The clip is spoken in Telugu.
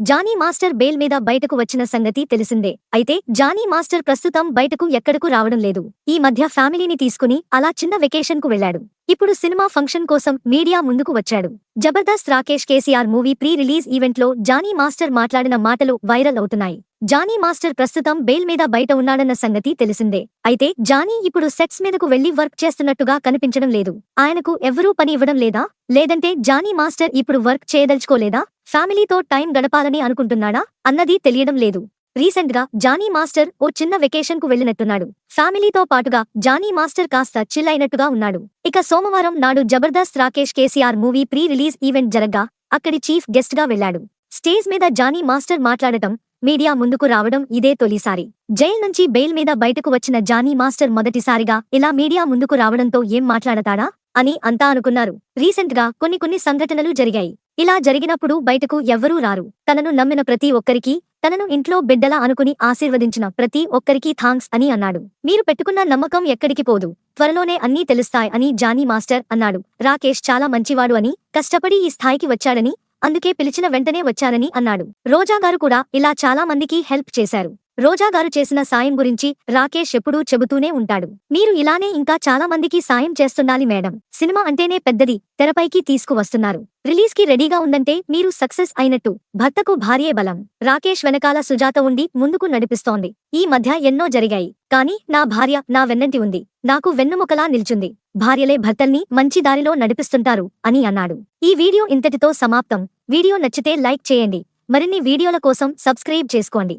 జానీ మాస్టర్ బెయిల్ మీద బయటకు వచ్చిన సంగతి తెలిసిందే. అయితే జానీ మాస్టర్ ప్రస్తుతం బయటకు ఎక్కడకు రావడం లేదు. ఈ మధ్య ఫ్యామిలీని తీసుకుని అలా చిన్న వెకేషన్ కు వెళ్లాడు. ఇప్పుడు సినిమా ఫంక్షన్ కోసం మీడియా ముందుకు వచ్చాడు. Jabardasth Rakesh KCR movie pre release ఈవెంట్లో జానీ మాస్టర్ మాట్లాడిన మాటలు వైరల్ అవుతున్నాయి. జానీ మాస్టర్ ప్రస్తుతం బెయిల్ మీద బయట ఉన్నాడన్న సంగతి తెలిసిందే. అయితే జానీ ఇప్పుడు సెట్స్ మీదకు వెళ్లి వర్క్ చేస్తున్నట్టుగా కనిపించడం లేదు. ఆయనకు ఎవ్వరూ పని ఇవ్వడం లేదా? లేదంటే జానీ మాస్టర్ ఇప్పుడు వర్క్ చేయదలుచుకోలేదా? ఫ్యామిలీతో టైం గడపాలని అనుకుంటున్నాడా అన్నది తెలియడం లేదు. రీసెంట్ గా జానీ మాస్టర్ ఓ చిన్న వెకేషన్ కు వెళ్లినట్టున్నాడు. ఫ్యామిలీతో పాటుగా జానీ మాస్టర్ కాస్త చిల్ అయినట్టుగా ఉన్నాడు. ఇక సోమవారం నాడు Jabardasth Rakesh KCR movie pre release event జరగ్గా అక్కడి చీఫ్ గెస్ట్ గా వెళ్లాడు. స్టేజ్ మీద జానీ మాస్టర్ మాట్లాడటం, మీడియా ముందుకు రావడం ఇదే తొలిసారి. జైల్ నుంచి బెయిల్ మీద బయటకు వచ్చిన జానీ మాస్టర్ మొదటిసారిగా ఇలా మీడియా ముందుకు రావడంతో ఏం మాట్లాడతాడా అని అంతా అనుకున్నారు. రీసెంట్ గా కొన్ని సంఘటనలు జరిగాయి. ఇలా జరిగినప్పుడు బయటకు ఎవ్వరూ రారు. తనను నమ్మిన ప్రతి ఒక్కరికి, తనను ఇంట్లో బిడ్డలా అనుకుని ఆశీర్వదించిన ప్రతి ఒక్కరికి థాంక్స్ అని అన్నాడు. మీరు పెట్టుకున్న నమ్మకం ఎక్కడికి పోదు, త్వరలోనే అన్నీ తెలుస్తాయి అని జానీ మాస్టర్ అన్నాడు. రాకేష్ చాలా మంచివాడు అని, కష్టపడి ఈ స్థాయికి వచ్చాడని, అందుకే పిలిచిన వెంటనే వచ్చానని అన్నాడు. రోజా గారు కూడా ఇలా చాలా మందికి హెల్ప్ చేశారు. రోజా గారు చేసిన సాయం గురించి రాకేష్ ఎప్పుడూ చెబుతూనే ఉంటాడు. మీరు ఇలానే ఇంకా చాలా మందికి సాయం చేస్తుండాలి మేడం. సినిమా అంటేనే పెద్దది, తెరపైకి తీసుకువస్తున్నారు. రిలీజ్ కి రెడీగా ఉందంటే మీరు సక్సెస్ అయినట్టు. భర్తకు భార్యే బలం. రాకేష్ వెనకాల సుజాత ఉండి ముందుకు నడిపిస్తోంది. ఈ మధ్య ఎన్నో జరిగాయి, కానీ నా భార్య నా వెన్నంటి ఉంది. నాకు వెన్నుముకలా నిల్చుంది. భార్యలే భర్తల్ని మంచి దారిలో నడిపిస్తుంటారు అని అన్నాడు. ఈ వీడియో ఇంతటితో సమాప్తం. వీడియో నచ్చితే లైక్ చేయండి. మరిన్ని వీడియోల కోసం సబ్స్క్రైబ్ చేసుకోండి.